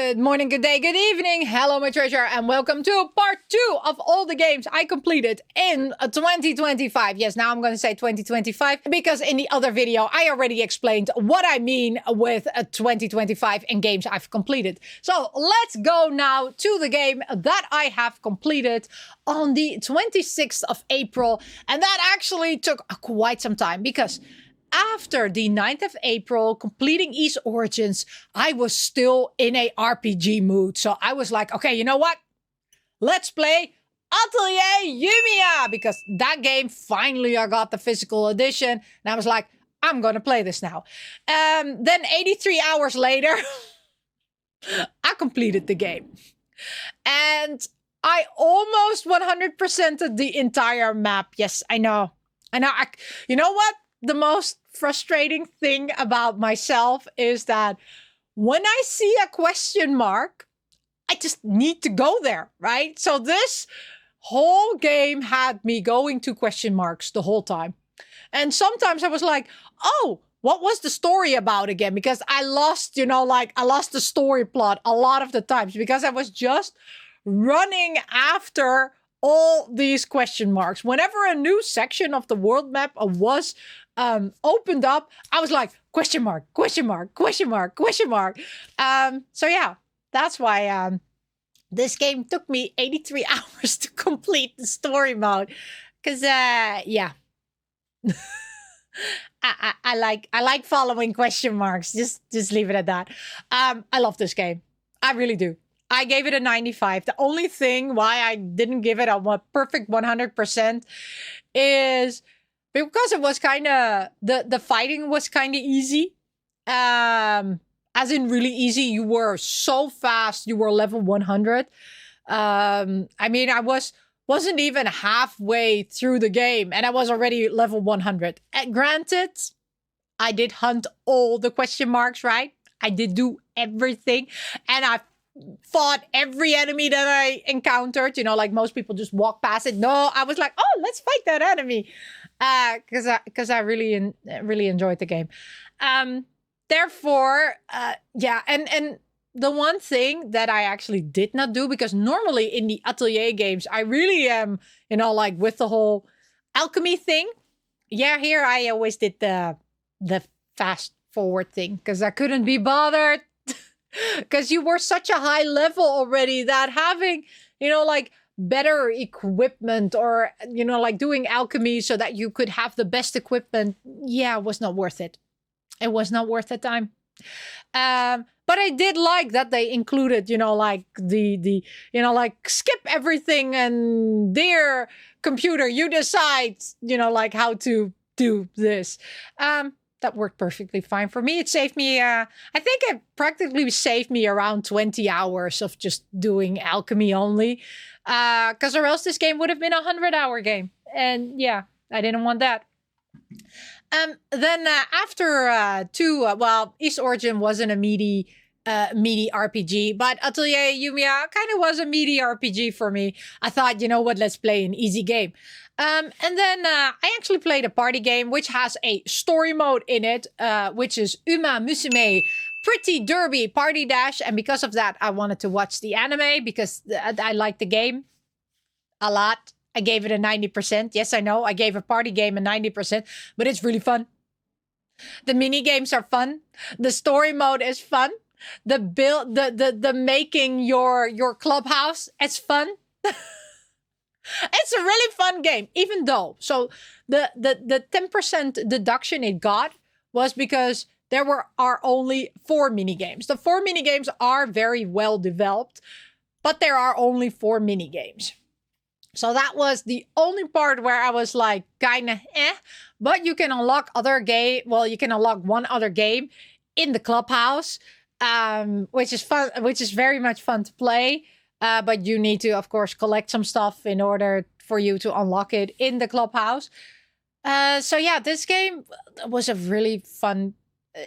Good morning, good day, good evening. Hello, my treasure, and welcome to part 2 of all the games I completed in 2025. Yes, now I'm going to say 2025 because in the other video, I already explained what I mean with 2025 and games I've completed. So let's go now to the game that I have completed on the 26th of April. And that actually took quite some time because after the 9th of April, completing Ys Origins, I was still in a RPG mood. So I was like, okay, you know what? Let's play Atelier Yumia, because that game, finally I got the physical edition. And I was like, I'm going to play this now. Then 83 hours later, I completed the game. And I almost 100%ed the entire map. Yes, I know. You know what? The most frustrating thing about myself is that when I see a question mark, I just need to go there, right? So this whole game had me going to question marks the whole time. And sometimes I was like, oh, what was the story about again? Because I lost, I lost the story plot a lot of the times because I was just running after all these question marks. Whenever a new section of the world map was opened up, I was like, question mark, question mark, question mark, question mark. So yeah, that's why this game took me 83 hours to complete the story mode. Because yeah. I like following question marks. Just leave it at that. I love this game. I really do. I gave it a 95. The only thing why I didn't give it a perfect 100% is because it was kind of, the fighting was kind of easy. As in really easy. You were so fast. You were level 100. I mean, I wasn't even halfway through the game and I was already level 100. And granted, I did hunt all the question marks, right? I did do everything. And I fought every enemy that I encountered. Like most people just walk past it. No, I was like, oh, let's fight that enemy. Because I really enjoyed the game. Therefore, yeah, and the one thing that I actually did not do, because normally in the Atelier games, I really am, like with the whole alchemy thing. Yeah, here I always did the fast forward thing because I couldn't be bothered. Because you were such a high level already that having, like better equipment or, like doing alchemy so that you could have the best equipment, yeah, was not worth it. It was not worth the time. But I did like that they included, like the like skip everything and dear computer, you decide, like how to do this. That worked perfectly fine for me. It saved me, I think it practically saved me around 20 hours of just doing alchemy only. Because or else this game would have been a 100-hour game. And yeah, I didn't want that. Then after Ys Origin wasn't a meaty RPG, but Atelier Yumia kind of was a meaty RPG for me. I thought, you know what, let's play an easy game. And then I actually played a party game, which has a story mode in it, which is Umamusume Pretty Derby Party Dash. And because of that, I wanted to watch the anime because I like the game a lot. I gave it a 90%. Yes, I know. I gave a party game a 90%, but it's really fun. The mini games are fun. The story mode is fun. The build, the making your clubhouse, it's fun. It's a really fun game, even though. So the 10% deduction it got was because there are only 4 mini games. The 4 mini games are very well developed, but there are only 4 mini games. So that was the only part where I was like, kind of but you can unlock other game. Well, you can unlock one other game in the clubhouse, which is fun, which is very much fun to play. But you need to, of course, collect some stuff in order for you to unlock it in the clubhouse. So yeah, this game was a really fun.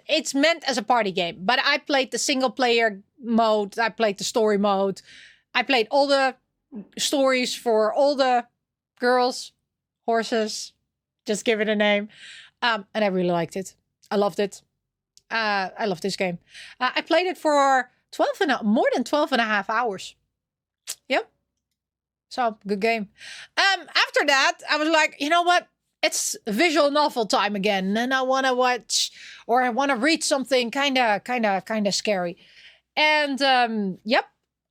It's meant as a party game, but I played the single player mode. I played the story mode. I played all the stories for all the girls, horses, just give it a name. And I really liked it. I loved it. I love this game. I played it for more than 12 and a half hours. Yep. So, good game. After that, I was like, you know what? It's visual novel time again. And I want to watch or I want to read something kind of scary. And, yep.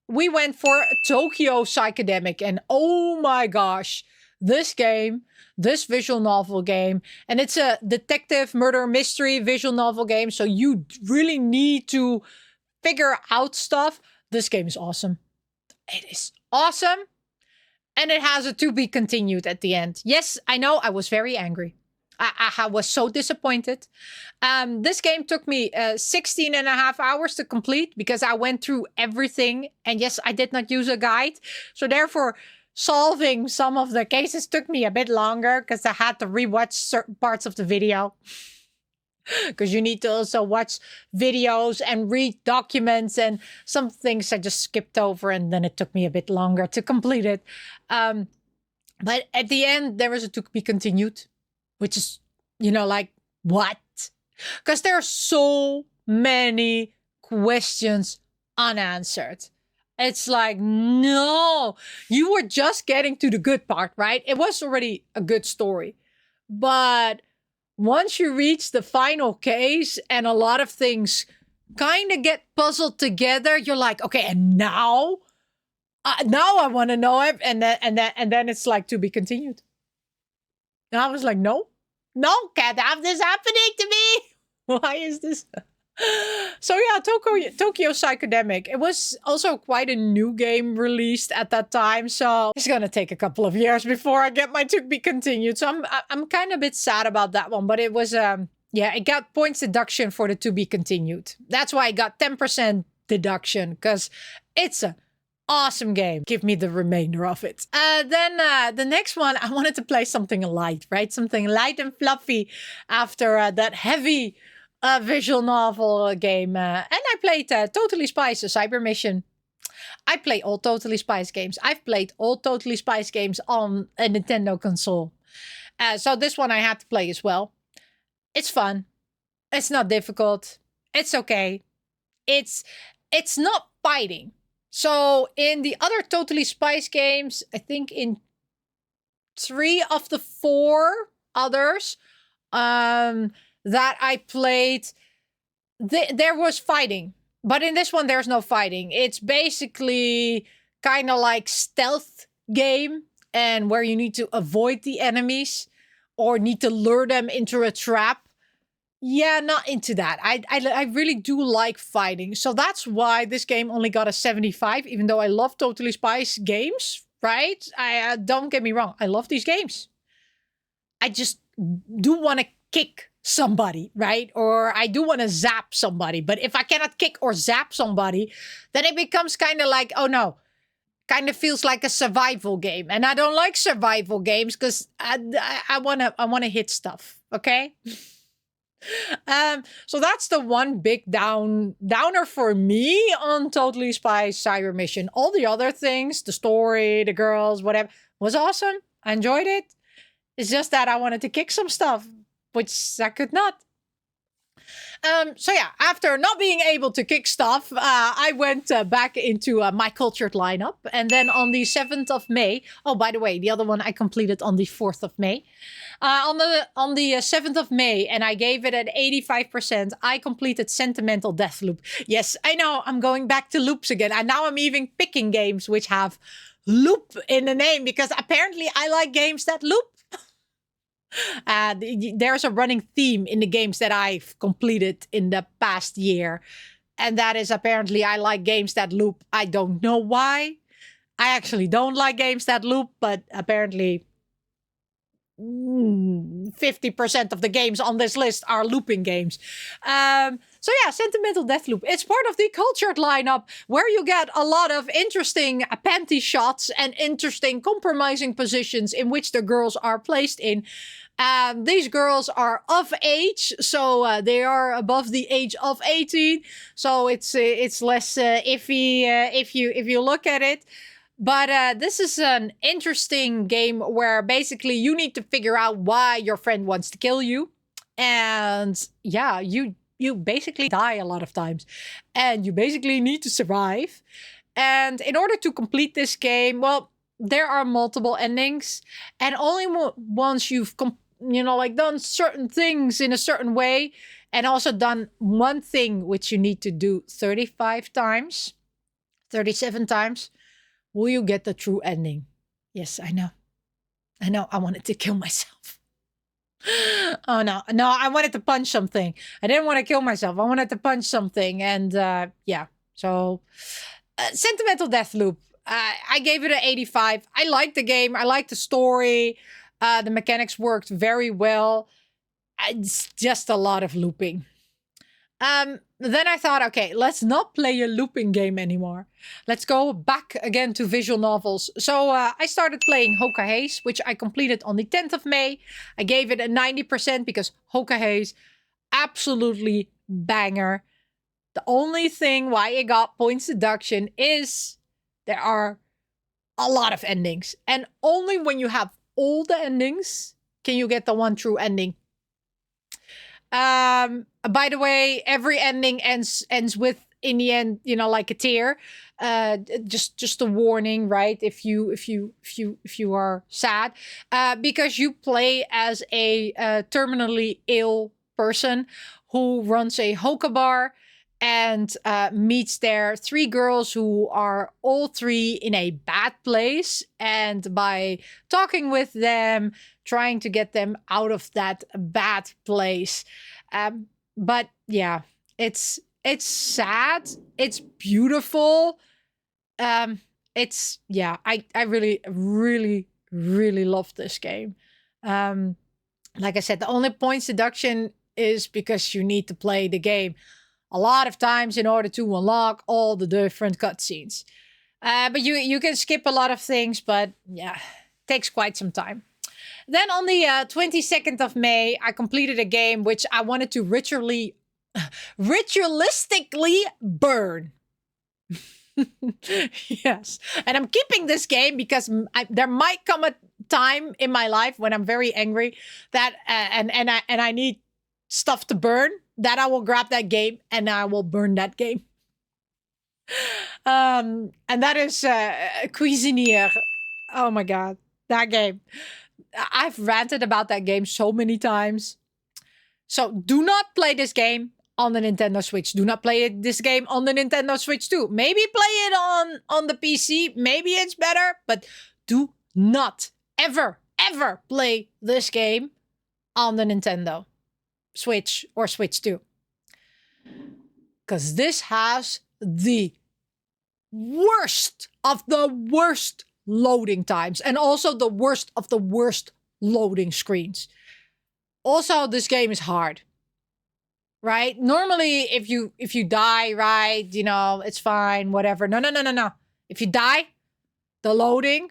We went for Tokyo Psychodemic. And oh my gosh, this visual novel game, and it's a detective murder mystery visual novel game. So you really need to figure out stuff. This game is awesome. It is awesome. And it has a to be continued at the end. Yes, I know, I was very angry. I was so disappointed. This game took me 16 and a half hours to complete because I went through everything. And yes, I did not use a guide. So therefore, solving some of the cases took me a bit longer because I had to rewatch certain parts of the video. Because you need to also watch videos and read documents, and some things I just skipped over, and then it took me a bit longer to complete it. But at the end, there was a to be continued, which is, like, what? Because there are so many questions unanswered. It's like, no, you were just getting to the good part, right? It was already a good story. But once you reach the final case and a lot of things kind of get puzzled together, you're like, okay, and now I want to know it. And then it's like to be continued. And I was like, no, can't have this happening to me. Why is this? So yeah, Tokyo Psychodemic. It was also quite a new game released at that time, so it's gonna take a couple of years before I get my to be continued. So I'm kind of a bit sad about that one, but it was it got points deduction for the to be continued. That's why I got 10% deduction, because it's a awesome game. Give me the remainder of it. Then the next one, I wanted to play something light, right? Something light and fluffy after that heavy visual novel game. And I played Totally Spies, a Cyber Mission. I play all Totally Spies games. I've played all Totally Spies games on a Nintendo console. So this one I had to play as well. It's fun. It's not difficult. It's okay. It's not fighting. So in the other Totally Spies games, I think in 3 of the 4 others that I played, there was fighting. But in this one, there's no fighting. It's basically kind of like stealth game, and where you need to avoid the enemies or need to lure them into a trap. Yeah, not into that. I really do like fighting. So that's why this game only got a 75, even though I love Totally Spies games, right? I don't get me wrong. I love these games. I just do want to kick somebody, right? Or I do want to zap somebody. But if I cannot kick or zap somebody, then it becomes kind of like, oh no, kind of feels like a survival game. And I don't like survival games because I want to hit stuff, okay? So that's the one big downer for me on Totally Spies Cyber Mission. All the other things, the story, the girls, whatever, was awesome. I enjoyed it. It's just that I wanted to kick some stuff, which I could not. So yeah, after not being able to kick stuff, I went back into my cultured lineup. And then on the 7th of May, oh, by the way, the other one I completed on the 4th of May. On the 7th of May, and I gave it at 85%, I completed Sentimental Deathloop. Yes, I know, I'm going back to loops again. And now I'm even picking games which have loop in the name, because apparently I like games that loop. There's a running theme in the games that I've completed in the past year. And that is apparently I like games that loop. I don't know why. I actually don't like games that loop, but apparently 50% of the games on this list are looping games. So yeah, Sentimental Deathloop. It's part of the cultured lineup where you get a lot of interesting panty shots and interesting compromising positions in which the girls are placed in. These girls are of age, so they are above the age of 18. So it's less iffy if you look at it. But this is an interesting game where basically you need to figure out why your friend wants to kill you. And yeah, you you basically die a lot of times, and you basically need to survive. And in order to complete this game, well, there are multiple endings, and only once you've like done certain things in a certain way, and also done one thing which you need to do 35 times, 37 times, will you get the true ending. Yes, I know. I wanted to kill myself. Oh no, I wanted to punch something. I didn't want to kill myself. I wanted to punch something. And yeah, so Sentimental Deathloop. I gave it an 85. I liked the game. I liked the story. The mechanics worked very well. It's just a lot of looping. Then I thought, okay, let's not play a looping game anymore. Let's go back again to visual novels. So I started playing Hookah Haze, which I completed on the 10th of May. I gave it a 90% because Hookah Haze, absolutely banger. The only thing why it got points deduction is there are a lot of endings. And only when you have all the endings can you get the one true ending. By the way, every ending ends with, in the end, like a tear. Just a warning, right? If you are sad, because you play as a terminally ill person who runs a hookah bar and meets there 3 girls who are all 3 in a bad place, and by talking with them, trying to get them out of that bad place. But yeah, it's sad. It's beautiful. It's, yeah, I really, really, really love this game. Like I said, the only points deduction is because you need to play the game a lot of times in order to unlock all the different cutscenes. But you can skip a lot of things, but yeah, takes quite some time. Then on the 22nd of May, I completed a game which I wanted to ritualistically burn. Yes. And I'm keeping this game because there might come a time in my life when I'm very angry that and I need stuff to burn, that I will grab that game and I will burn that game. And that is Cuisineer. Oh my god, that game. I've ranted about that game so many times. So do not play this game on the Nintendo Switch. Do not play this game on the Nintendo Switch too. Maybe play it on the PC. Maybe it's better. But do not ever play this game on the Nintendo Switch or Switch 2. Because this has the worst of the worst loading times, and also the worst of the worst loading screens. Also, this game is hard, right? Normally, if you die, right, it's fine, whatever. No. If you die, the loading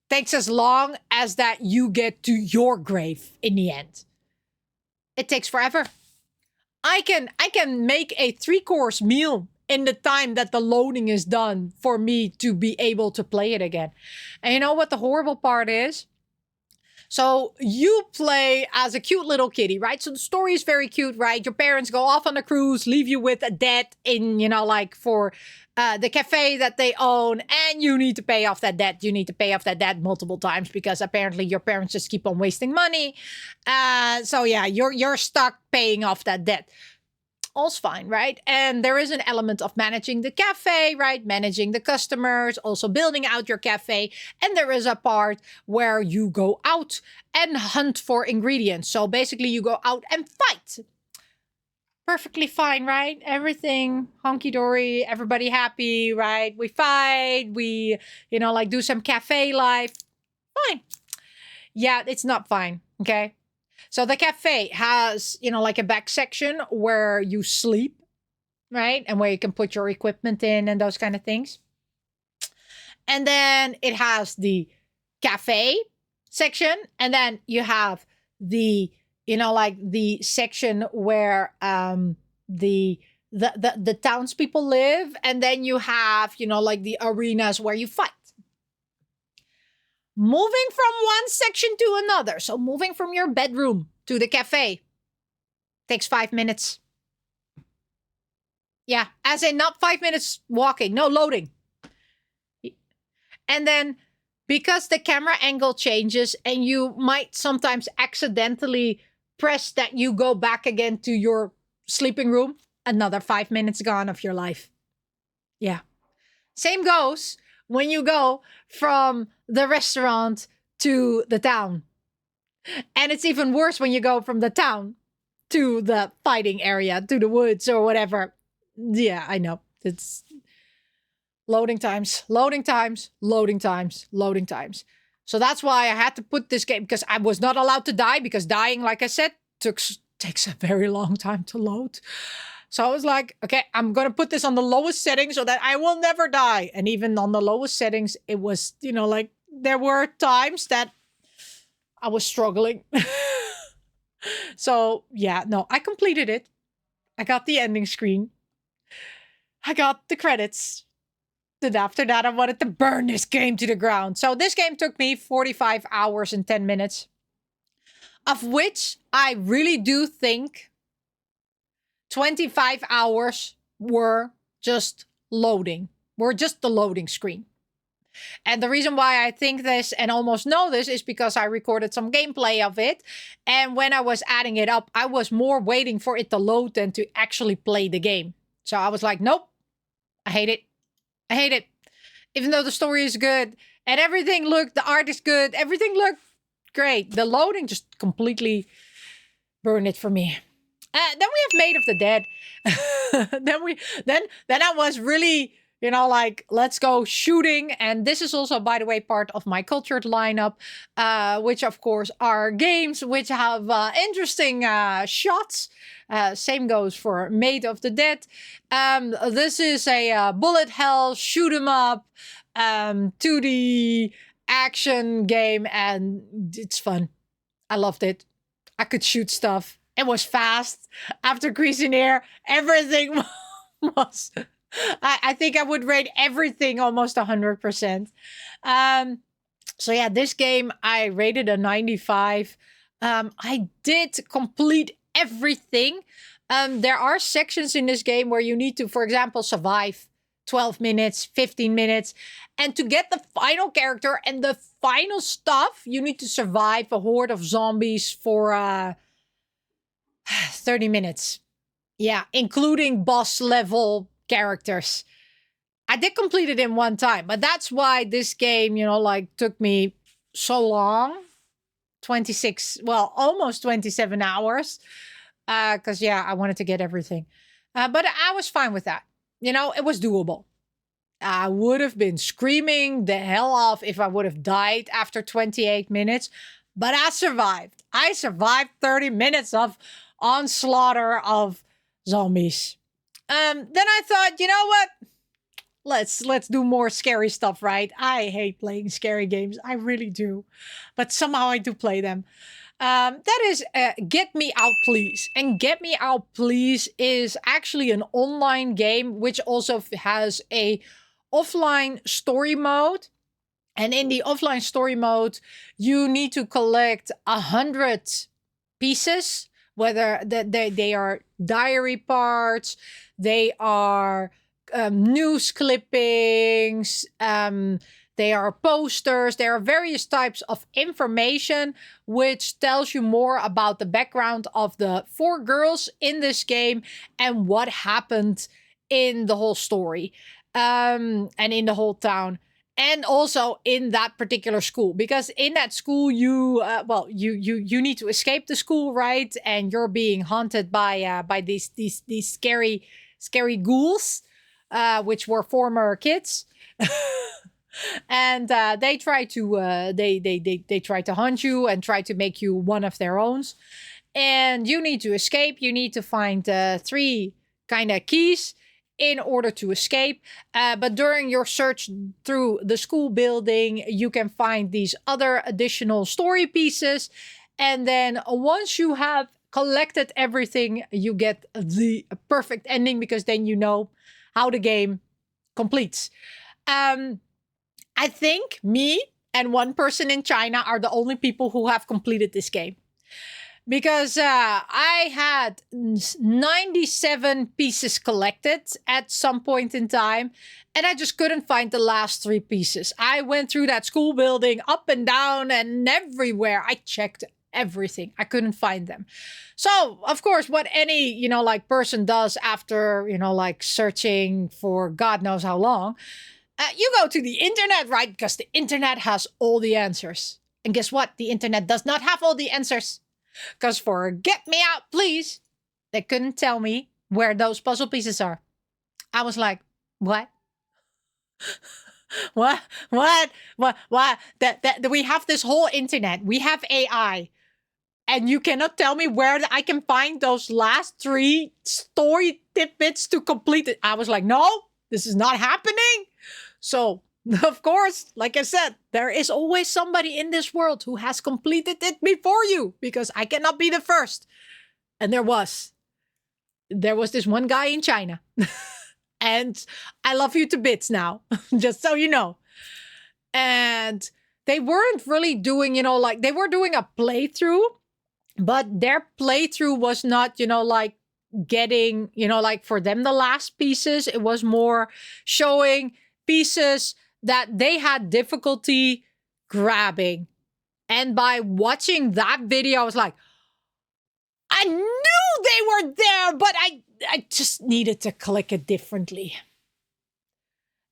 takes as long as that you get to your grave in the end. It takes forever. I can make a 3-course meal in the time that the loading is done for me to be able to play it again. And you know what the horrible part is? So you play as a cute little kitty, right? So the story is very cute, right? Your parents go off on a cruise, leave you with a debt in, like for the cafe that they own, and you need to pay off that debt. You need to pay off that debt multiple times because apparently your parents just keep on wasting money. So yeah, you're stuck paying off that debt. All's fine, right? And there is an element of managing the cafe, right? Managing the customers, also building out your cafe. And there is a part where you go out and hunt for ingredients. So basically you go out and fight. Perfectly fine, right? Everything honky-dory, everybody happy, right? We fight, we, do some cafe life. Fine. Yeah, it's not fine, okay? So the cafe has, like a back section where you sleep, right? And where you can put your equipment in and those kind of things. And then it has the cafe section. And then you have the, the section where the townspeople live. And then you have, the arenas where you fight. Moving from one section to another. So moving from your bedroom to the cafe takes 5 minutes. Yeah, as in not 5 minutes walking, no loading. And then because the camera angle changes and you might sometimes accidentally press that you go back again to your sleeping room, another 5 minutes gone of your life. Yeah. Same goes when you go from the restaurant to the town. And it's even worse when you go from the town to the fighting area, to the woods or whatever. Yeah, I know. It's loading times, loading times, loading times, loading times. So that's why I had to put this game, because I was not allowed to die, because dying, like I said, takes a very long time to load. So I was like, okay, I'm going to put this on the lowest setting so that I will never die. And even on the lowest settings, it was, like there were times that I was struggling. So yeah, no, I completed it. I got the ending screen. I got the credits. Then after that, I wanted to burn this game to the ground. So this game took me 45 hours and 10 minutes. Of which I really do think 25 hours were just loading. Were just the loading screen. And the reason why I think this and almost know this is because I recorded some gameplay of it. And when I was adding it up, I was more waiting for it to load than to actually play the game. So I was like, nope, I hate it. I hate it. Even though the story is good and everything looked, the art is good, everything looked great. The loading just completely burned it for me. Then we have Maid of the Dead. then I was really, like, let's go shooting. And this is also, by the way, part of my cultured lineup, which of course are games which have interesting shots. Same goes for Maid of the Dead. This is a bullet hell, shoot 'em up, 2D action game, and it's fun. I loved it. I could shoot stuff. It was fast. After Cuisineer, everything was... I think I would rate everything almost 100%. So yeah, this game, I rated a 95. I did complete everything. There are sections in this game where you need to, for example, survive 12 minutes, 15 minutes. And to get the final character and the final stuff, you need to survive a horde of zombies for 30 minutes. Yeah, including boss level characters. I did complete it in one time, but that's why this game, took me so long. 26, well, almost 27 hours. Because, I wanted to get everything. But I was fine with that. It was doable. I would have been screaming the hell off if I would have died after 28 minutes. But I survived. I survived 30 minutes of onslaught of zombies. Then I thought, you know what? Let's do more scary stuff, right? I hate playing scary games. I really do. But somehow I do play them. That is Get Me Out Please. And Get Me Out Please is actually an online game which also has a offline story mode. And in the offline story mode, you need to collect 100 pieces, whether they are diary parts, they are news clippings, they are posters, there are various types of information which tells you more about the background of the 4 girls in this game and what happened in the whole story and in the whole town. And also in that particular school, because in that school you need to escape the school, right? And you're being haunted by these scary ghouls, which were former kids, and they try to they try to hunt you and try to make you one of their own. And you need to escape. You need to find 3 kind of keys in order to escape. But during your search through the school building, you can find these other additional story pieces. And then once you have collected everything, you get the perfect ending, because then you know how the game completes. I think me and one person in China are the only people who have completed this game. because I had 97 pieces collected at some point in time, and I just couldn't find the last 3 pieces. I went through that school building up and down and everywhere. I checked everything. I couldn't find them. So, of course, what any, like person does after, like searching for God knows how long, you go to the internet, right? Because the internet has all the answers. And guess what? The internet does not have all the answers. Because for Get Me Out, Please, they couldn't tell me where those puzzle pieces are. I was like, what? What? That we have this whole internet. We have AI. And you cannot tell me where I can find those last 3 story tidbits to complete it. I was like, no, this is not happening. So, of course, like I said, there is always somebody in this world who has completed it before you, because I cannot be the first. And there was this one guy in China. And I love you to bits now, just so you know. And they weren't really doing, like they were doing a playthrough, but their playthrough was not, like getting, like for them, the last pieces. It was more showing pieces that they had difficulty grabbing. And by watching that video, I was like, I knew they were there, but I just needed to click it differently.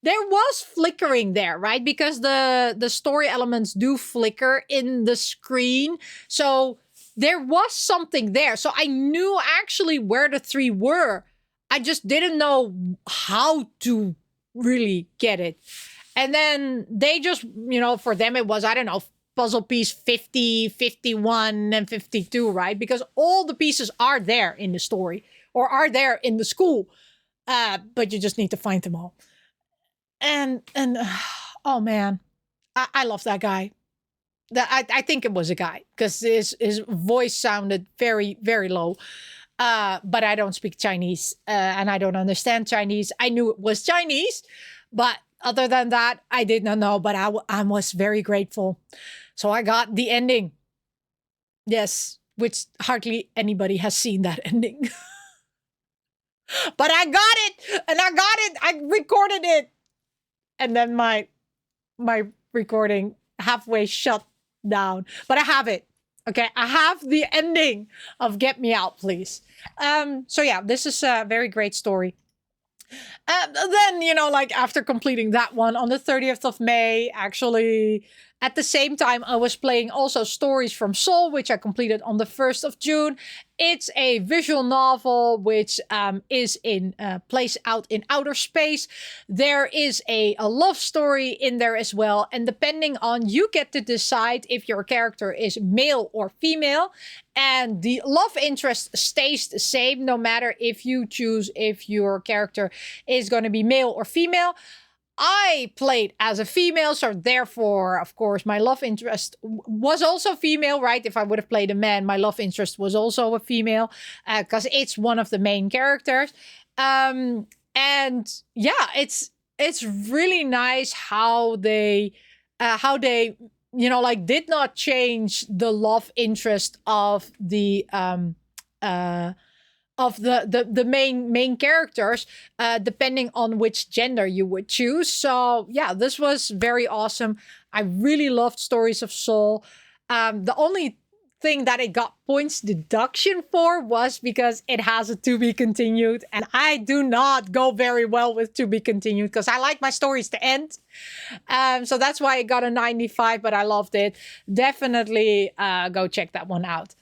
There was flickering there, right? Because the story elements do flicker in the screen. So there was something there. So I knew actually where the 3 were. I just didn't know how to really get it. And then they just, for them it was, I don't know, puzzle piece 50, 51, and 52, right? Because all the pieces are there in the story or are there in the school. But you just need to find them all. And oh man, I love that guy. I think it was a guy because his voice sounded very, very low. But I don't speak Chinese and I don't understand Chinese. I knew it was Chinese, but other than that, I did not know. But I was very grateful. So I got the ending. Yes, which hardly anybody has seen that ending. But I got it, and I got it. I recorded it. And then my recording halfway shut down. But I have it. Okay, I have the ending of Get Me Out, Please. So yeah, this is a very great story. Then, like after completing that one on the 30th of May, actually, at the same time, I was playing also Stories from Seoul, which I completed on the 1st of June. It's a visual novel, which is in place out in outer space. There is a love story in there as well. And depending on, you get to decide if your character is male or female. And the love interest stays the same, no matter if you choose if your character is going to be male or female. I played as a female, so therefore, of course, my love interest was also female, right? If I would have played a man, my love interest was also a female, because it's one of the main characters. And yeah, it's really nice how they like did not change the love interest of the main characters, depending on which gender you would choose. So yeah, this was very awesome. I really loved Stories of Soul. The only thing that it got points deduction for was because it has a to be continued, and I do not go very well with to be continued because I like my stories to end. So that's why it got a 95, but I loved it. Definitely go check that one out.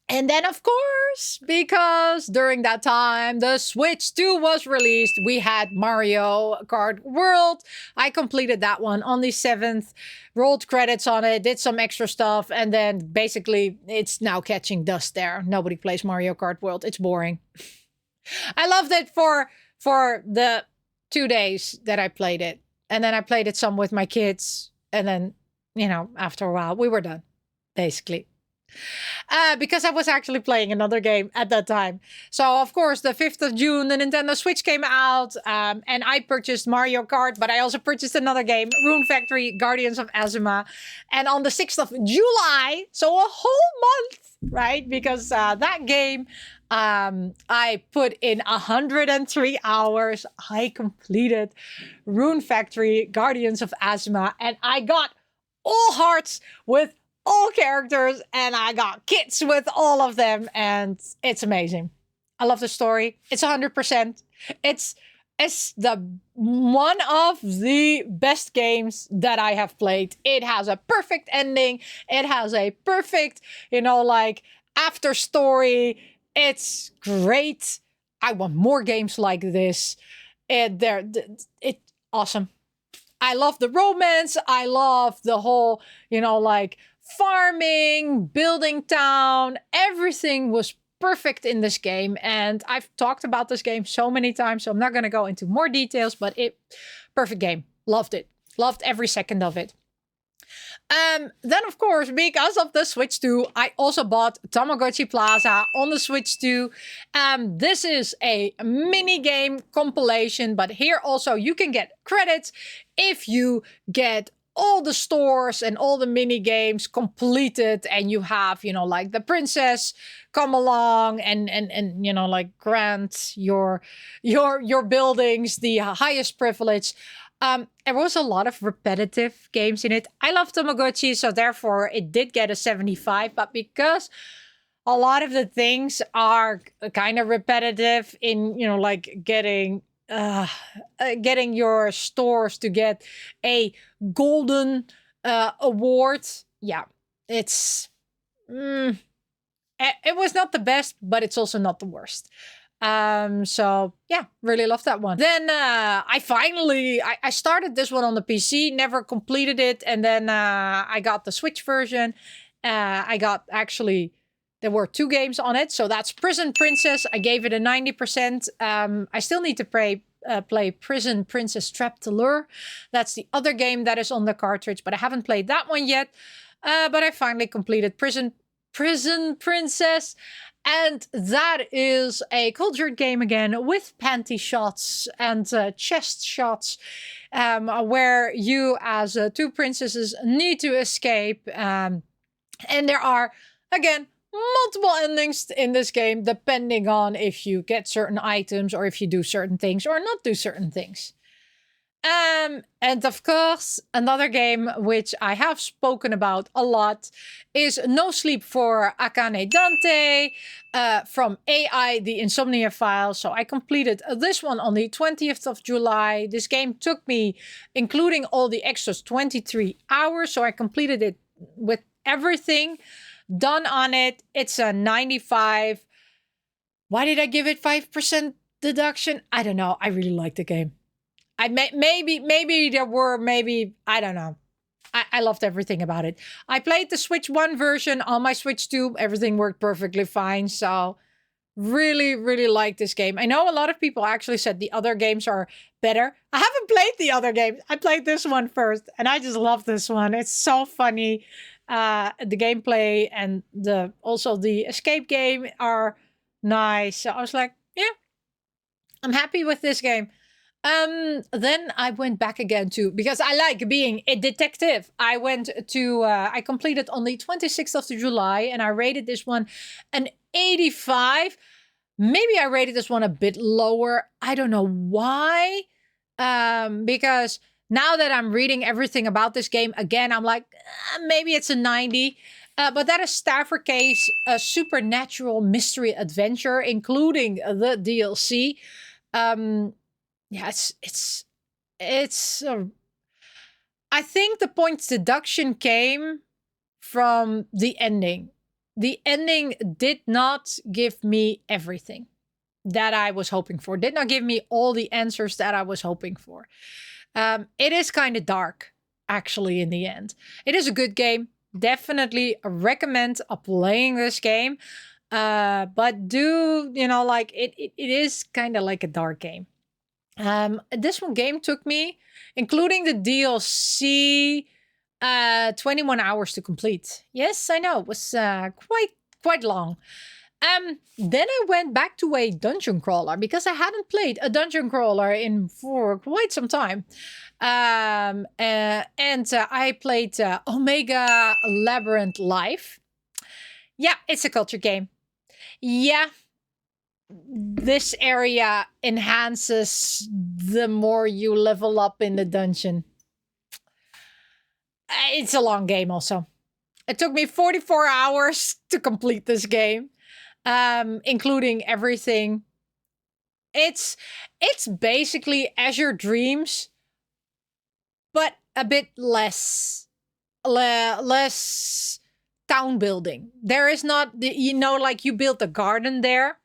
And then, of course, because during that time, the Switch 2 was released, we had Mario Kart World. I completed that one on the 7th, rolled credits on it, did some extra stuff, and then basically it's now catching dust there. Nobody plays Mario Kart World. It's boring. I loved it for the 2 days that I played it. And then I played it some with my kids. And then, after a while, we were done, basically. because I was actually playing another game at that time. So, of course, the 5th of June, the Nintendo Switch came out, and I purchased Mario Kart, but I also purchased another game, Rune Factory, Guardians of Azuma. And on the 6th of July, so a whole month, right? Because that game, I put in 103 hours. I completed Rune Factory, Guardians of Azuma, and I got all hearts with all characters, and I got kits with all of them, and it's amazing. I love the story. It's 100%. It's the one of the best games that I have played. It has a perfect ending. It has a perfect, like after story. It's great. I want more games like this. It's awesome. I love the romance. I love the whole, like farming, building town. Everything was perfect in this game. And I've talked about this game so many times, so I'm not going to go into more details, but perfect game. Loved it. Loved every second of it. Then, of course, because of the Switch 2, I also bought Tamagotchi Plaza on the Switch 2. This is a mini game compilation, but here also you can get credits if you get all the stores and all the mini games completed, and you have, like the princess come along and like grant your buildings the highest privilege. There was a lot of repetitive games in it. I love Tamagotchi, so therefore it did get a 75. But because a lot of the things are kind of repetitive in, like getting your stores to get a golden award. Yeah, it was not the best, but it's also not the worst. So yeah, really love that one. Then I started this one on the PC, never completed it, and then I got the Switch version. There were 2 games on it, so that's Prison Princess. I gave it a 90%. I still need to play Prison Princess Trap to Lure. That's the other game that is on the cartridge, but I haven't played that one yet. But I finally completed Prison Princess. And that is a cultured game again with panty shots and chest shots, where you as 2 princesses need to escape. And there are, again, multiple endings in this game, depending on if you get certain items or if you do certain things or not do certain things. And of course, another game which I have spoken about a lot is No Sleep for Akane Dante from AI, the Insomnia file. So I completed this one on the 20th of July. This game took me, including all the extras, 23 hours. So I completed it with everything done on it. It's a 95. Why did I give it 5% deduction? I don't know. I really like the game. I don't know. I loved everything about it. I played the Switch 1 version on my Switch 2. Everything worked perfectly fine. So really, really like this game. I know a lot of people actually said the other games are better. I haven't played the other games. I played this one first, and I just love this one. It's so funny. The gameplay and also the escape game are nice. So I was like, yeah, I'm happy with this game. Then I went back again because I like being a detective. I completed on the 26th of July, and I rated this one an 85. Maybe I rated this one a bit lower. I don't know why. Because now that I'm reading everything about this game again, I'm like, maybe it's a 90. But that is Stafford Case, a supernatural mystery adventure, including the DLC. Yeah, I think the points deduction came from the ending. The ending did not give me everything that I was hoping for. Did not give me all the answers that I was hoping for. It is kind of dark, actually, in the end. It is a good game. Definitely recommend playing this game. But it is kind of like a dark game. This one game took me, including the DLC, 21 hours to complete. Yes, I know. It was quite long. Then I went back to a dungeon crawler because I hadn't played a dungeon crawler in for quite some time. I played Omega Labyrinth Live. Yeah, it's a culture game. Yeah, this area enhances the more you level up in the dungeon. It's a long game also. It took me 44 hours to complete this game, including everything. It's basically Azure Dreams, but a bit less town building. There is not, like you build a garden there,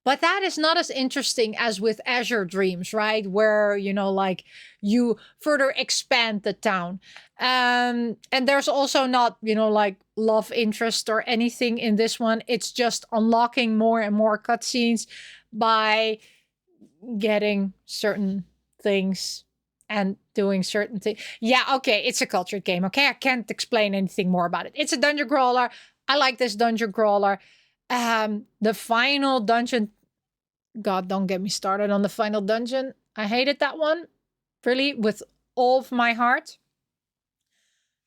but that is not as interesting as with Azure Dreams, right? Where, like you further expand the town. And there's also not, like love interest or anything in this one. It's just unlocking more and more cutscenes by getting certain things and doing certain things. Yeah, okay, it's a cultured game. Okay, I can't explain anything more about it. It's a dungeon crawler. I like this dungeon crawler. The final dungeon, God, don't get me started on the final dungeon. I hated that one, really, with all of my heart.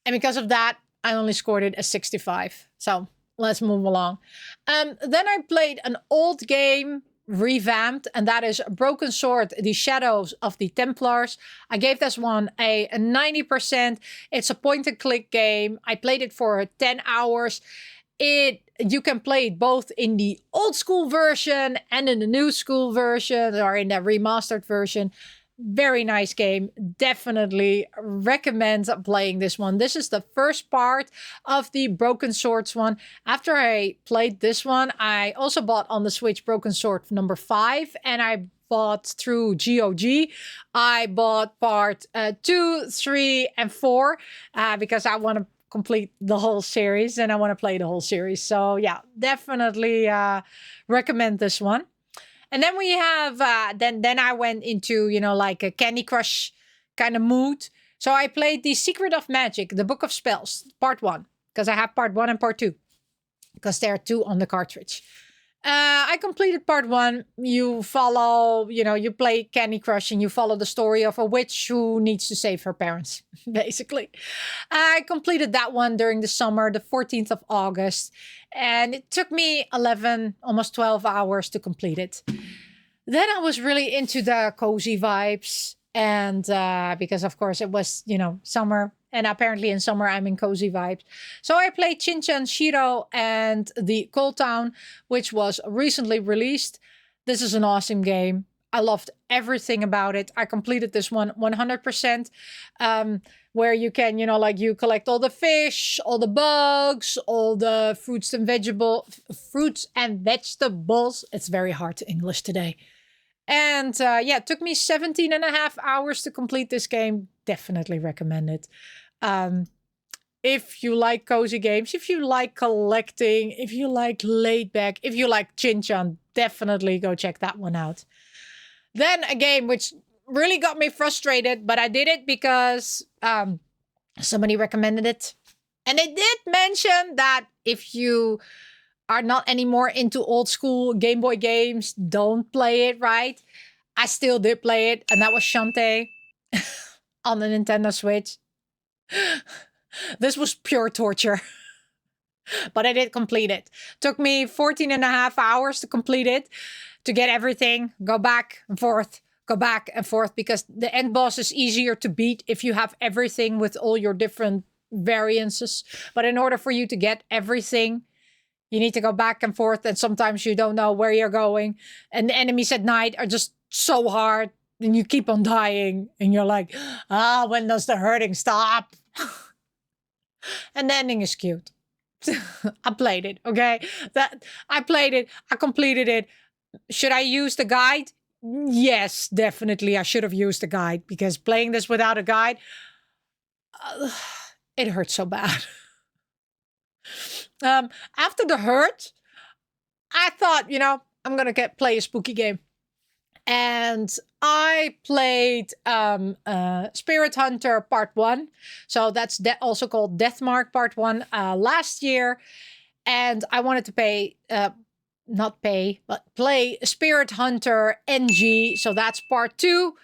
And because of that, I only scored it a 65. So let's move along. Then I played an old game, revamped, and that is Broken Sword, The Shadows of the Templars. I gave this one a 90%. It's a point-and-click game. I played it for 10 hours. You can play it both in the old school version and in the new school version, or in the remastered version. Very nice game. Definitely recommend playing this one. This is the first part of the Broken Swords one. After I played this one, I also bought on the Switch Broken Sword number 5, and I bought through GOG. I bought part 2, 3, and 4 because I want to complete the whole series and I want to play the whole series. So yeah, definitely recommend this one. And then we have then I went into like a Candy Crush kind of mood. So I played The Secret of Magic, the Book of Spells, part 1, because I have part 1 and part 2, because there are 2 on the cartridge. I completed part 1. You follow, you play Candy Crush and you follow the story of a witch who needs to save her parents, basically. I completed that one during the summer, the 14th of August. And it took me 11, almost 12 hours to complete it. Then I was really into the cozy vibes. And because, of course, it was, summer. And apparently in summer, I'm in cozy vibes. So I played Shin-chan, Shiro, and the Cold Town, which was recently released. This is an awesome game. I loved everything about it. I completed this one 100%. Where you can, like you collect all the fish, all the bugs, all the fruits and vegetables. It's very hard to English today. And it took me 17 and a half hours to complete this game. Definitely recommend it. If you like cozy games, if you like collecting, if you like laid back, if you like Shin-chan, definitely go check that one out. Then a game which really got me frustrated, but I did it because somebody recommended it. And they did mention that if you are not anymore into old school Game Boy games, don't play it, right? I still did play it, and that was Shantae on the Nintendo Switch. This was pure torture. But I did complete it. Took me 14 and a half hours to complete it, to get everything, go back and forth, because the end boss is easier to beat if you have everything with all your different variances. But in order for you to get everything, you need to go back and forth, and sometimes you don't know where you're going. And the enemies at night are just so hard, and you keep on dying, and you're like, when does the hurting stop? And the ending is cute. I played it, okay? I played it, I completed it. Should I use the guide? Yes, definitely I should have used the guide, because playing this without a guide, it hurts so bad. After the hurt, I thought, I'm gonna play a spooky game. And I played Spirit Hunter Part 1. So that's also called Deathmark Part 1 last year. And I wanted to play Spirit Hunter NG. So that's Part 2.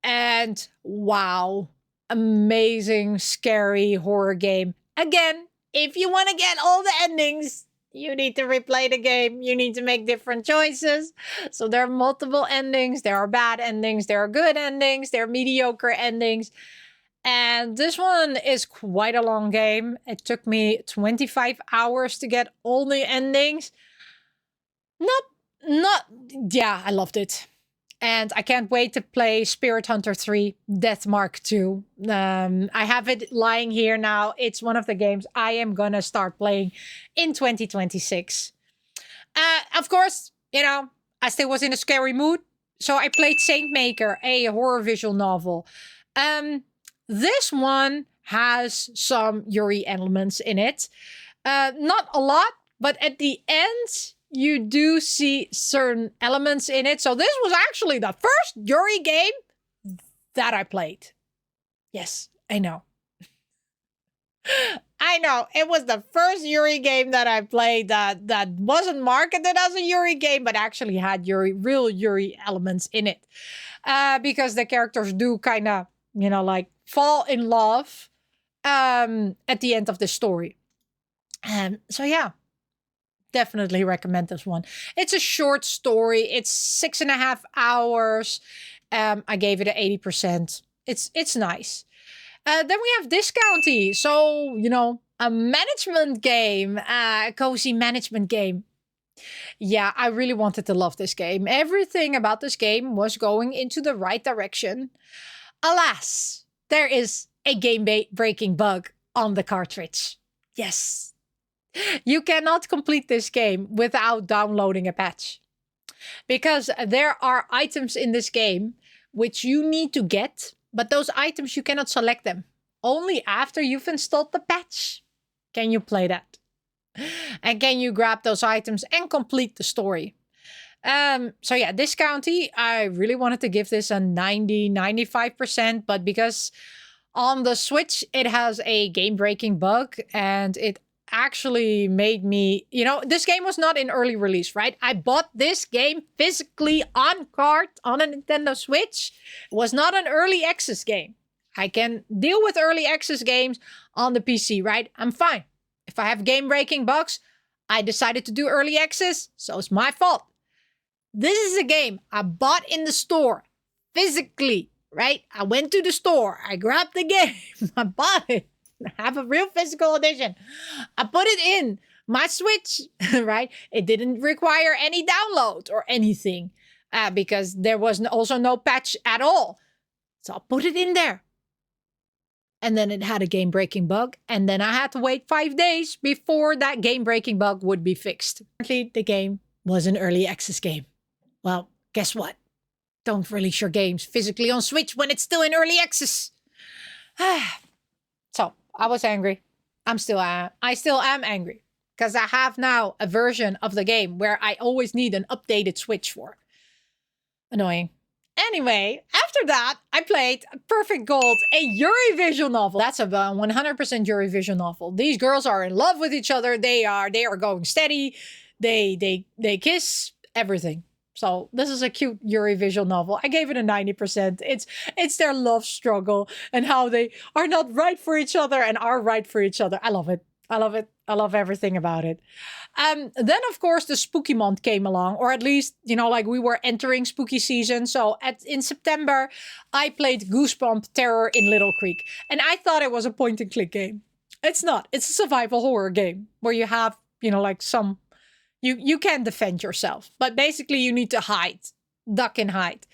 And wow, amazing, scary horror game. Again, if you want to get all the endings, you need to replay the game. You need to make different choices. So there are multiple endings. There are bad endings. There are good endings. There are mediocre endings. And this one is quite a long game. It took me 25 hours to get all the endings. Yeah, I loved it. And I can't wait to play Spirit Hunter 3 Deathmark 2. I have it lying here now. It's one of the games I am going to start playing in 2026. Of course, I still was in a scary mood. So I played Saint Maker, a horror visual novel. This one has some Yuri elements in it. Not a lot, but at the end, you do see certain elements in it. So this was actually the first Yuri game that I played. Yes, I know. I know. It was the first Yuri game that I played that wasn't marketed as a Yuri game, but actually had real Yuri elements in it. Because the characters do kind of, fall in love at the end of the story. So yeah. Definitely recommend this one. It's a short story. It's 6.5 hours. I gave it an 80%. It's nice. Then we have Discounty. So, a management game, a cozy management game. Yeah, I really wanted to love this game. Everything about this game was going into the right direction. Alas, there is a game-breaking bug on the cartridge. Yes. You cannot complete this game without downloading a patch. Because there are items in this game which you need to get, but those items you cannot select them. Only after you've installed the patch can you play that. And can you grab those items and complete the story. So yeah, Discounty, I really wanted to give this a 95%, but because on the Switch it has a game-breaking bug and it actually made me, this game was not in early release, right? I bought this game physically on Kart on a Nintendo Switch. It was not an early access game. I can deal with early access games on the PC, right? I'm fine. If I have game-breaking bugs, I decided to do early access, so it's my fault. This is a game I bought in the store physically, right? I went to the store, I grabbed the game, I bought it. Have a real physical edition. I put it in my Switch, right? It didn't require any download or anything because there was also no patch at all. So I put it in there. And then it had a game-breaking bug. And then I had to wait 5 days before that game-breaking bug would be fixed. Apparently, the game was an early access game. Well, guess what? Don't release your games physically on Switch when it's still in early access. So I was angry. I still am angry because I have now a version of the game where I always need an updated Switch for. Annoying. Anyway, after that, I played Perfect Gold, a Yuri visual novel. That's a 100% Yuri visual novel. These girls are in love with each other. They are going steady. They kiss, everything. So this is a cute Yuri visual novel. I gave it a 90%. It's their love struggle and how they are not right for each other and are right for each other. I love it. I love it. I love everything about it. Then, of course, the spooky month came along, or at least, we were entering spooky season. So in September, I played Goosebumps Terror in Little Creek. And I thought it was a point-and-click game. It's not. It's a survival horror game where you have, some... You can defend yourself, but basically you need to hide, duck and hide.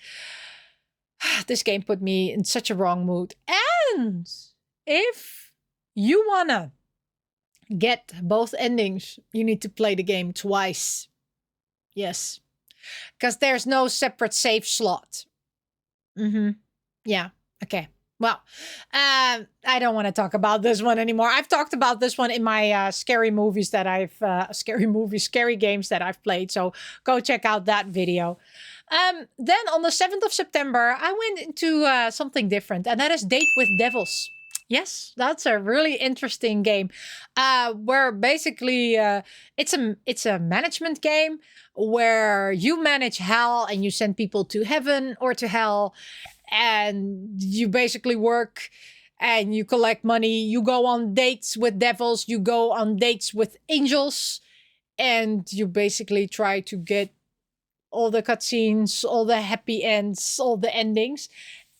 This game put me in such a wrong mood. And if you wanna get both endings, you need to play the game twice. Yes, because there's no separate save slot. Yeah, okay. Well, I don't want to talk about this one anymore. I've talked about this one in my scary games that I've played. So go check out that video. Then on the 7th of September, I went into something different, and that is Date with Devils. Yes, that's a really interesting game, where basically it's a management game where you manage hell and you send people to heaven or to hell, and you basically work and you collect money. You go on dates with devils, you go on dates with angels, and you basically try to get all the cutscenes, all the happy ends, all the endings.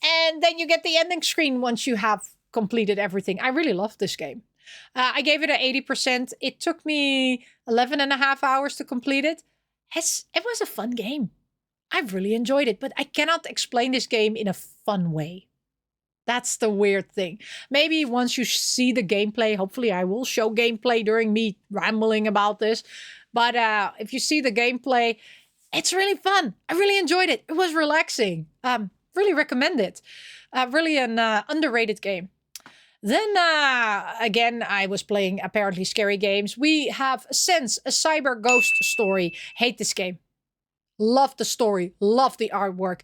And then you get the ending screen once you have completed everything. I really love this game. I gave it an 80%. It took me 11 and a half hours to complete it. It was a fun game. I really enjoyed it, but I cannot explain this game in a fun way. That's the weird thing. Maybe once you see the gameplay, hopefully I will show gameplay during me rambling about this. But if you see the gameplay, it's really fun. I really enjoyed it. It was relaxing. Really recommend it. Really an underrated game. Then, again, I was playing apparently scary games. We have Sense, a cyber ghost story. Hate this game. Love the story. Love the artwork.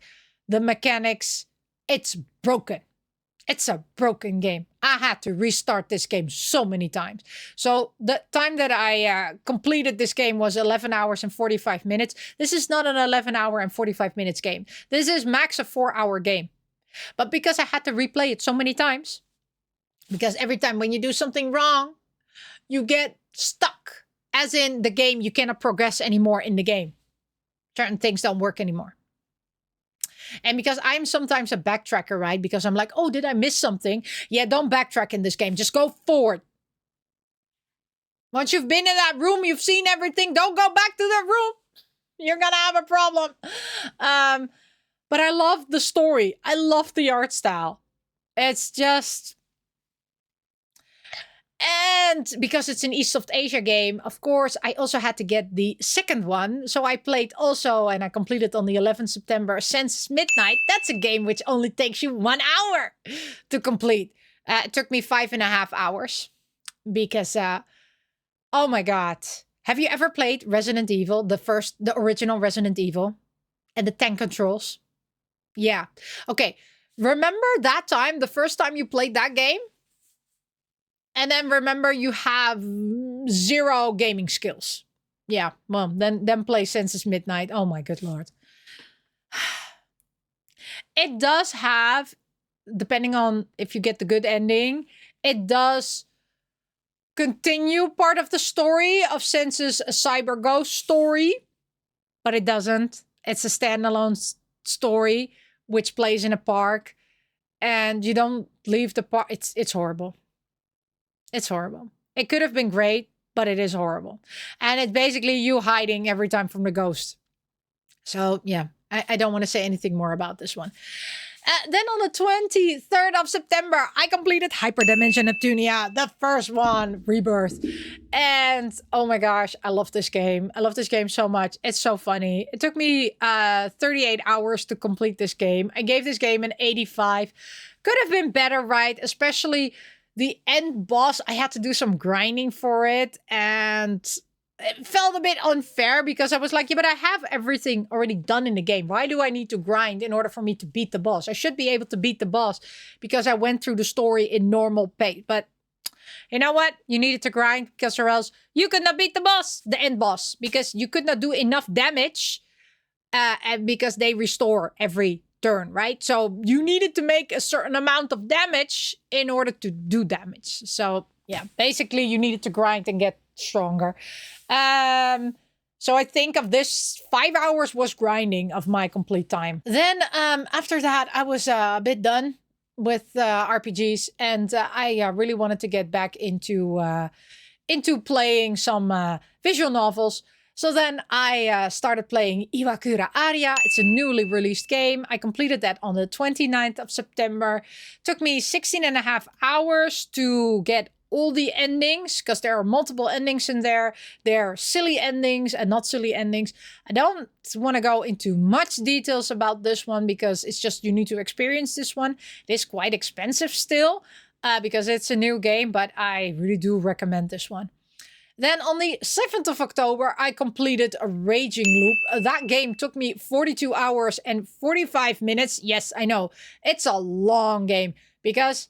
The mechanics. It's broken. It's a broken game. I had to restart this game so many times. So the time that I completed this game was 11 hours and 45 minutes. This is not an 11 hour and 45 minutes game. This is max a 4-hour game. But because I had to replay it so many times, because every time when you do something wrong, you get stuck. As in the game, you cannot progress anymore in the game. Certain things don't work anymore. And because I'm sometimes a backtracker, right? Because I'm like, oh, did I miss something? Yeah, don't backtrack in this game. Just go forward. Once you've been in that room, you've seen everything. Don't go back to the room. You're going to have a problem. But I love the story. I love the art style. It's just... And because it's an East of Asia game, of course, I also had to get the second one. So I played also, and I completed on the 11th September, Since Midnight. That's a game which only takes you 1 hour to complete. It took me 5.5 hours because, oh my God. Have you ever played Resident Evil, the original Resident Evil? And the tank controls? Yeah. Okay. Remember that time, the first time you played that game? And then remember, you have 0 gaming skills. Yeah, well, then play Senses Midnight. Oh my good lord. It does have, depending on if you get the good ending, it does continue part of the story of Senses, a cyber ghost story. But it doesn't. It's a standalone story, which plays in a park. And you don't leave the park. It's horrible. It's horrible. It could have been great, but it is horrible. And it's basically you hiding every time from the ghost. So, yeah, I don't want to say anything more about this one. Then on the 23rd of September, I completed Hyperdimension Neptunia, the first one, Rebirth. And, oh my gosh, I love this game. I love this game so much. It's so funny. It took me 38 hours to complete this game. I gave this game an 85. Could have been better, right? Especially... the end boss, I had to do some grinding for it, and it felt a bit unfair because I was like, yeah, but I have everything already done in the game. Why do I need to grind in order for me to beat the boss? I should be able to beat the boss because I went through the story in normal pace. But you know what? You needed to grind because or else you could not beat the boss, the end boss, because you could not do enough damage and because they restore every turn, right? So you needed to make a certain amount of damage in order to do damage. So yeah, basically you needed to grind and get stronger. So I think of this 5 hours was grinding of my complete time. Then after that, I was a bit done with RPGs, and I really wanted to get back into playing some visual novels. So then I started playing Iwakura Aria. It's a newly released game. I completed that on the 29th of September. Took me 16.5 hours to get all the endings because there are multiple endings in there. There are silly endings and not silly endings. I don't want to go into much details about this one because it's just you need to experience this one. It is quite expensive still because it's a new game, but I really do recommend this one. Then on the 7th of October, I completed a Raging Loop. That game took me 42 hours and 45 minutes. Yes, I know. It's a long game because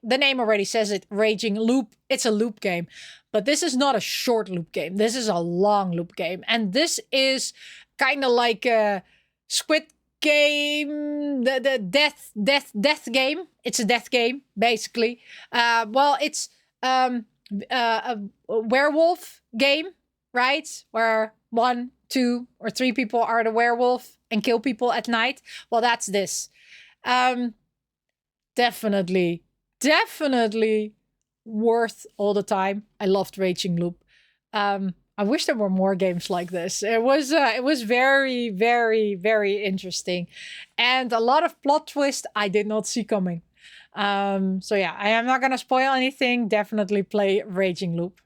the name already says it, Raging Loop. It's a loop game. But this is not a short loop game. This is a long loop game. And this is kind of like a Squid Game, the death game. It's a death game, basically. Well, it's a werewolf game, right? Where 1, 2, or 3 people are the werewolf and kill people at night. Well, that's this. Definitely worth all the time. I loved Raging Loop. I wish there were more games like this. It was very, very, very interesting. And a lot of plot twists I did not see coming. So yeah, I am not going to spoil anything. Definitely play Raging Loop.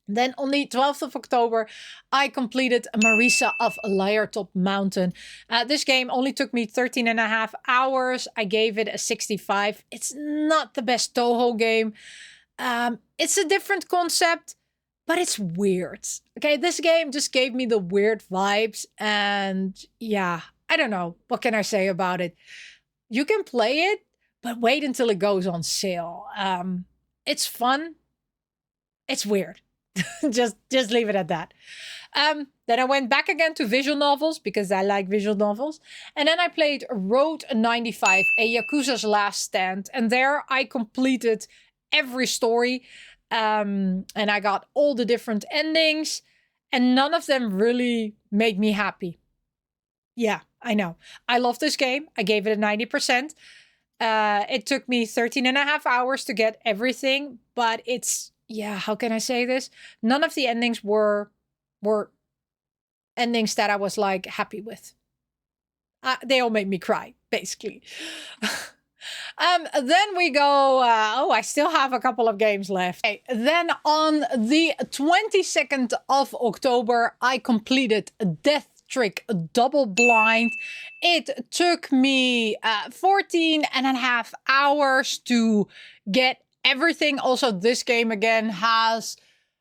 Then on the 12th of October, I completed Marisa of Liartop Mountain. This game only took me 13 and a half hours. I gave it a 65. It's not the best Toho game. It's a different concept, but it's weird. Okay, this game just gave me the weird vibes. And yeah, I don't know. What can I say about it? You can play it, but wait until it goes on sale. It's fun. It's weird. just leave it at that. Then I went back again to visual novels because I like visual novels. And then I played Road 95, a Yakuza's Last Stand. And there I completed every story. And I got all the different endings. And none of them really made me happy. Yeah, I know. I love this game. I gave it a 90%. It took me 13 and a half hours to get everything, but it's, yeah, how can I say this? None of the endings were endings that I was like happy with. They all made me cry, basically. Then we go, I still have a couple of games left. Okay, then on the 22nd of October, I completed Death Trick Double Blind. It took me 14 and a half hours to get everything. Also, this game again has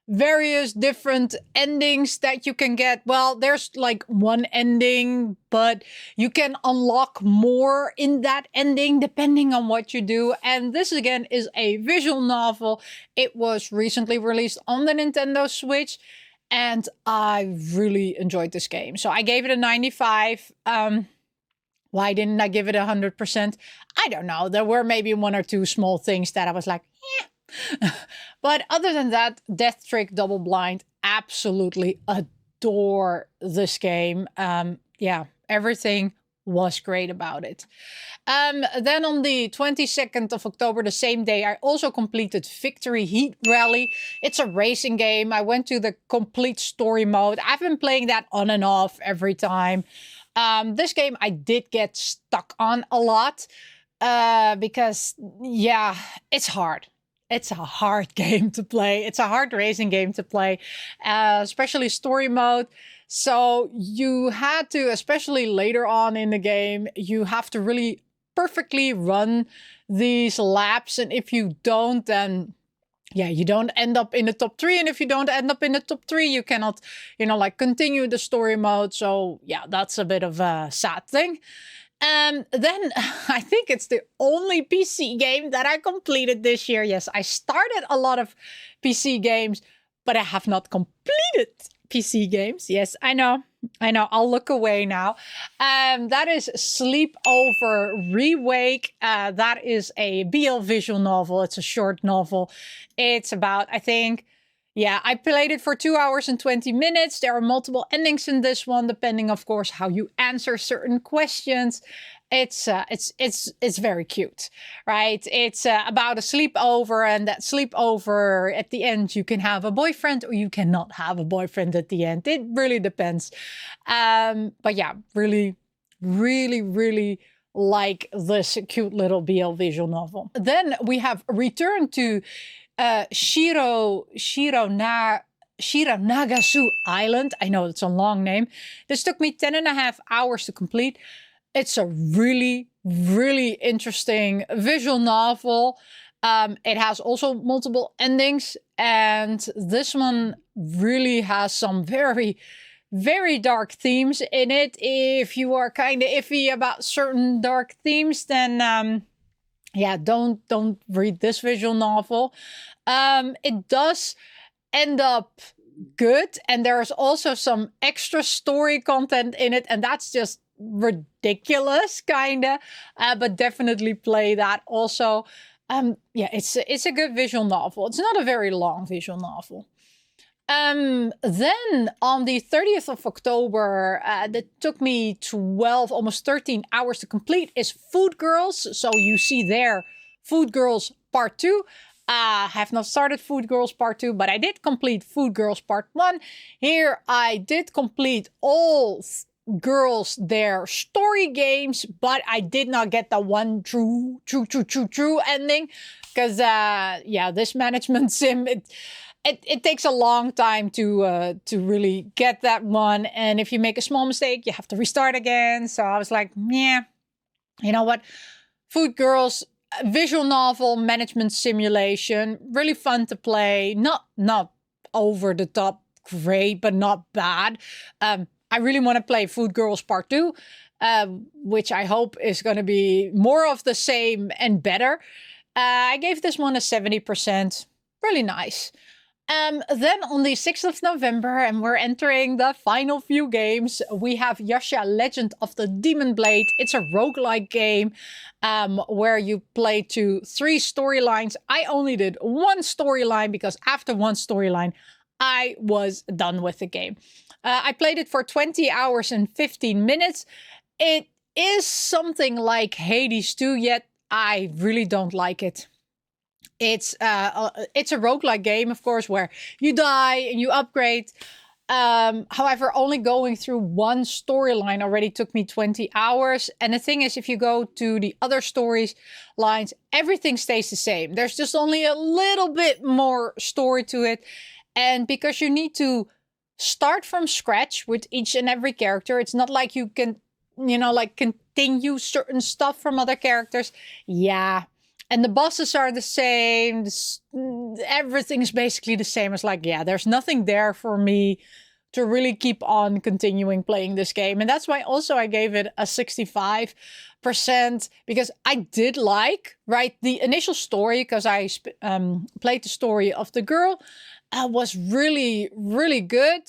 various different endings that you can get. Well, there's like one ending, but you can unlock more in that ending depending on what you do. And this again is a visual novel. It was recently released on the Nintendo Switch. And I really enjoyed this game. So I gave it a 95. Why didn't I give it 100%? I don't know. There were maybe 1 or 2 small things that I was like, yeah. But other than that, Death Trick Double Blind, absolutely adore this game. Yeah, everything was great about it. Then on the 22nd of October, the same day, I also completed Victory Heat Rally. It's a racing game. I went to the complete story mode. I've been playing that on and off every time. This game I did get stuck on a lot because, yeah, it's hard. It's a hard game to play. It's a hard racing game to play, especially story mode. So you had to, especially later on in the game, you have to really perfectly run these laps. And if you don't, then yeah, you don't end up in the top 3. And if you don't end up in the top 3, you cannot, like continue the story mode. So yeah, that's a bit of a sad thing. And then I think it's the only PC game that I completed this year. Yes, I started a lot of PC games, but I have not completed PC games. Yes, I know. I'll look away now. That is Sleepover Rewake. That is a BL visual novel. It's a short novel. It's about, I think, yeah, I played it for 2 hours and 20 minutes. There are multiple endings in this one, depending, of course, how you answer certain questions. It's very cute, right? It's about a sleepover, and that sleepover at the end, you can have a boyfriend or you cannot have a boyfriend at the end. It really depends. But yeah, really, really, really like this cute little BL visual novel. Then we have Return to Shiro Nagasu Island. I know it's a long name. This took me 10.5 hours to complete. It's a really, really interesting visual novel. It has also multiple endings, and this one really has some very, very dark themes in it. If you are kind of iffy about certain dark themes, then yeah, don't read this visual novel. It does end up good, and there's also some extra story content in it, and that's just ridiculous, kinda. But definitely play that also. Yeah, it's a good visual novel. It's not a very long visual novel. Then on the 30th of October, that took me 12, almost 13 hours to complete, is Food Girls. So you see there, Food Girls Part 2. I have not started Food Girls Part 2, but I did complete Food Girls Part 1. Here I did complete all girls their story games, but I did not get the one true ending. Because, yeah, this management sim, it takes a long time to really get that one. And if you make a small mistake, you have to restart again. So I was like, yeah, you know what? Food Girls, visual novel, management simulation, really fun to play. Not over the top great, but not bad. I really want to play Food Girls Part 2, which I hope is going to be more of the same and better. I gave this one a 70%. Really nice. Then on the 6th of November, and we're entering the final few games, we have Yasha Legend of the Demon Blade. It's a roguelike game where you play to 3 storylines. I only did 1 storyline because after 1 storyline, I was done with the game. I played it for 20 hours and 15 minutes. It is something like Hades 2, yet I really don't like it. It's a roguelike game, of course, where you die and you upgrade. However, only going through 1 storyline already took me 20 hours. And the thing is, if you go to the other stories lines, everything stays the same. There's just only a little bit more story to it. And because you need to start from scratch with each and every character, it's not like you can, like continue certain stuff from other characters. Yeah. And the bosses are the same. Everything is basically the same. It's like, yeah, there's nothing there for me to really keep on continuing playing this game. And that's why also I gave it a 65%, because I did like, right, the initial story, because I played the story of the girl, was really, really good.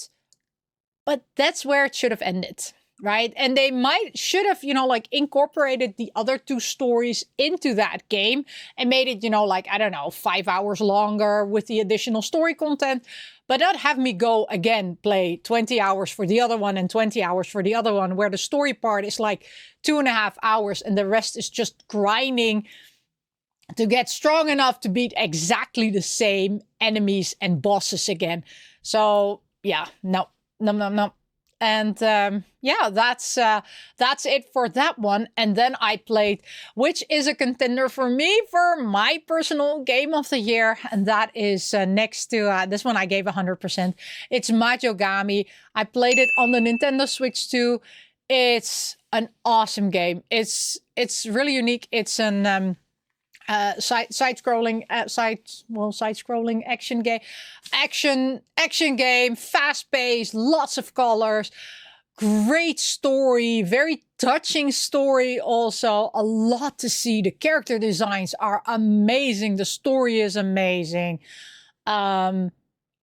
But that's where it should have ended. Right. And they should have, like incorporated the other 2 stories into that game and made it, like, I don't know, 5 hours longer with the additional story content, but not have me go again, play 20 hours for the other one and 20 hours for the other one, where the story part is like 2.5 hours and the rest is just grinding to get strong enough to beat exactly the same enemies and bosses again. So yeah, no. And yeah, that's it for that one. And then I played, which is a contender for me for my personal game of the year. And that is next to this one I gave 100%. It's Mahjongami. I played it on the Nintendo Switch too. It's an awesome game. It's really unique. It's an side-scrolling action game, fast-paced, lots of colors, great story, very touching story also, a lot to see. The character designs are amazing, the story is amazing. I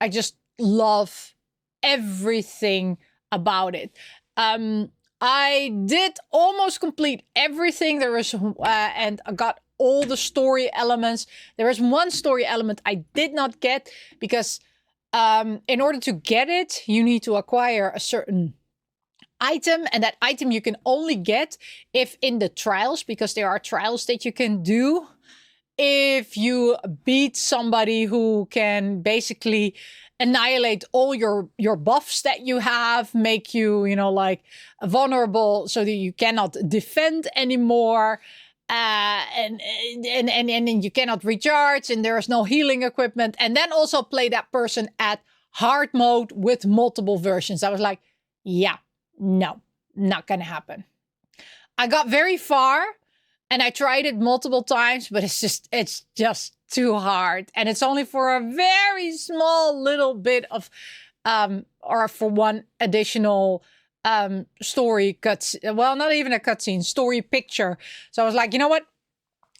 just love everything about it. I did almost complete everything there is, and I got all the story elements. There is 1 story element I did not get because in order to get it, you need to acquire a certain item, and that item you can only get if in the trials, because there are trials that you can do if you beat somebody who can basically annihilate all your buffs that you have, make you, like vulnerable so that you cannot defend anymore. And you cannot recharge, and there is no healing equipment, and then also play that person at hard mode with multiple versions. I was like, yeah, no, not gonna happen. I got very far and I tried it multiple times, but it's just too hard. And it's only for a very small little bit of, or for one additional story cutscene. Well, not even a cutscene, story picture. So I was like, you know what?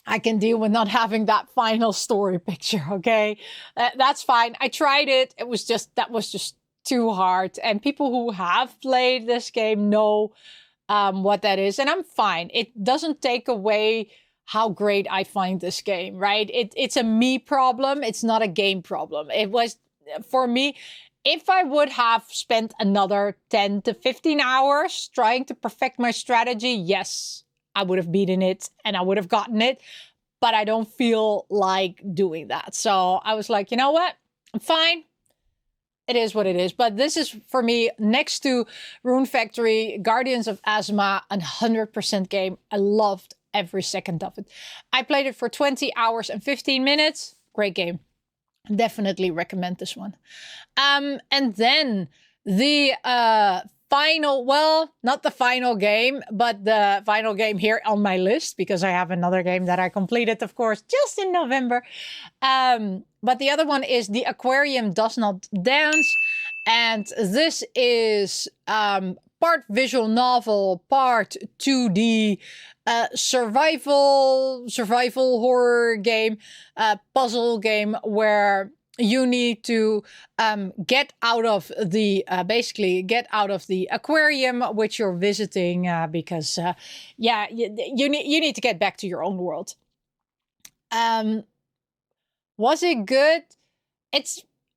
I can deal with not having that final story picture, okay? That's fine. I tried it. That was just too hard. And people who have played this game know what that is. And I'm fine. It doesn't take away how great I find this game, right? It's a me problem. It's not a game problem. It was, for me, if I would have spent another 10 to 15 hours trying to perfect my strategy, yes, I would have beaten it and I would have gotten it. But I don't feel like doing that. So I was like, you know what? I'm fine. It is what it is. But this is, for me, next to Rune Factory, Guardians of Azuma, 100% game. I loved every second of it. I played it for 20 hours and 15 minutes. Great game. Definitely recommend this one. And then the final, well, not the final game, but the final game here on my list, because I have another game that I completed, of course, just in November. But the other one is The Aquarium Does Not Dance. And this is part visual novel, part 2D survival horror game, puzzle game, where you need to get out of the basically get out of the aquarium which you're visiting, because yeah, you need to get back to your own world. Was it good?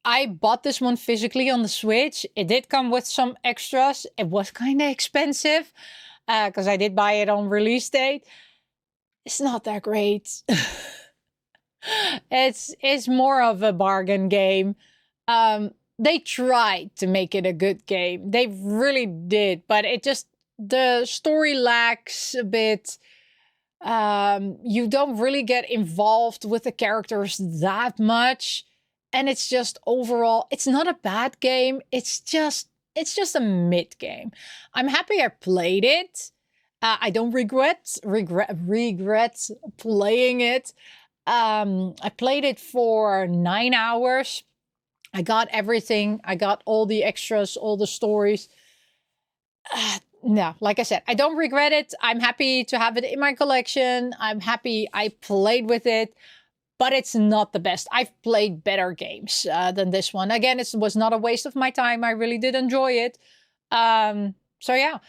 I bought this one physically on the Switch. It did come with some extras. It was kind of expensive because I did buy it on release date. It's not that great. It's more of a bargain game. They tried to make it a good game. They really did, but the story lacks a bit. You don't really get involved with the characters that much. And it's just overall, it's not a bad game. It's just a mid game. I'm happy I played it. I don't regret playing it. I played it for 9 hours. I got everything. I got all the extras, all the stories. No, like I said, I don't regret it. I'm happy to have it in my collection. I'm happy I played with it, but it's not the best. I've played better games than this one. Again, it was not a waste of my time. I really did enjoy it. So yeah.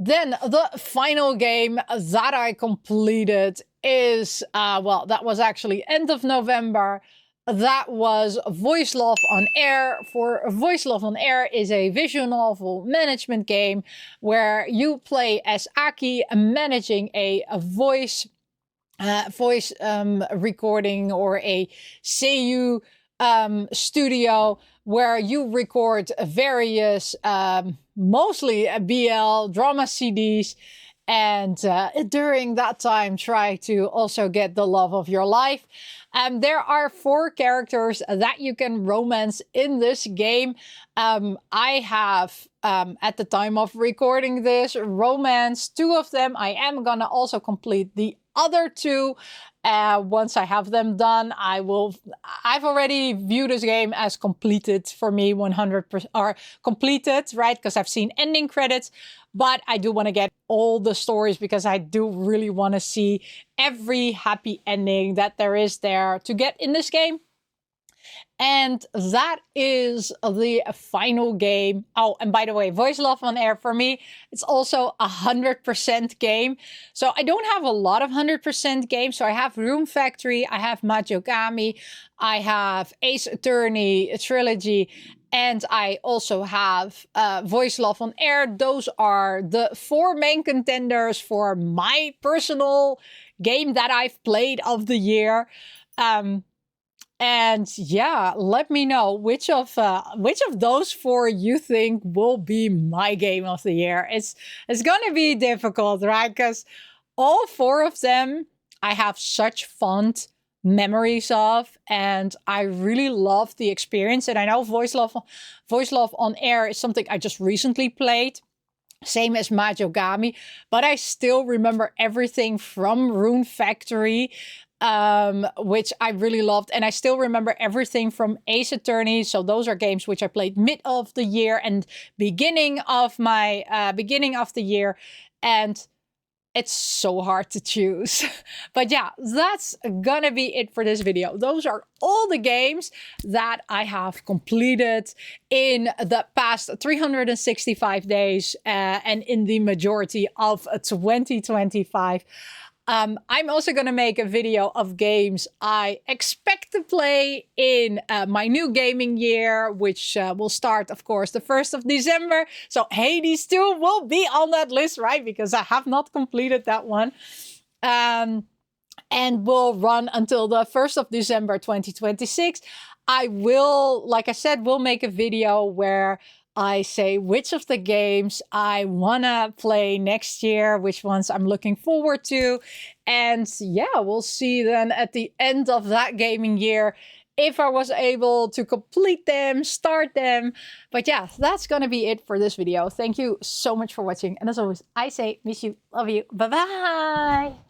Then the final game that I completed is, well, that was actually end of November. That was Voice Love on Air. For Voice Love on Air is a visual novel management game where you play as Aki, managing a voice recording or a seiyuu studio where you record various, mostly BL drama CDs, and during that time try to also get the love of your life. There are 4 characters that you can romance in this game. I have, at the time of recording this, romanced 2 of them. I am gonna also complete the other 2. Once I have them done, I've already viewed this game as completed for me, 100%, or completed, right? Because I've seen ending credits, but I do want to get all the stories because I do really want to see every happy ending that there is there to get in this game. And that is the final game. Oh, and by the way, Voice Love on Air, for me, it's also 100% game. So I don't have a lot of 100% games. So I have Rune Factory, I have Majokami, I have Ace Attorney, a trilogy, and I also have Voice Love on Air. Those are the 4 main contenders for my personal game that I've played of the year. And yeah, let me know which of those 4 you think will be my game of the year. It's going to be difficult, right? Because all 4 of them I have such fond memories of, and I really love the experience. And I know Voice Love on Air is something I just recently played, same as Mahjongami, but I still remember everything from Rune Factory, which I really loved. And I still remember everything from Ace Attorney. So those are games which I played mid of the year and beginning of the year. And it's so hard to choose. But yeah, that's gonna be it for this video. Those are all the games that I have completed in the past 365 days and in the majority of 2025. I'm also going to make a video of games I expect to play in my new gaming year, which will start, of course, the 1st of December. So Hades 2 will be on that list, right? Because I have not completed that one. And will run until the 1st of December 2026. I will, like I said, will make a video where I say which of the games I want to play next year, which ones I'm looking forward to. And yeah, we'll see then at the end of that gaming year if I was able to complete them, start them. But yeah, that's going to be it for this video. Thank you so much for watching. And as always, I say, miss you, love you, bye-bye.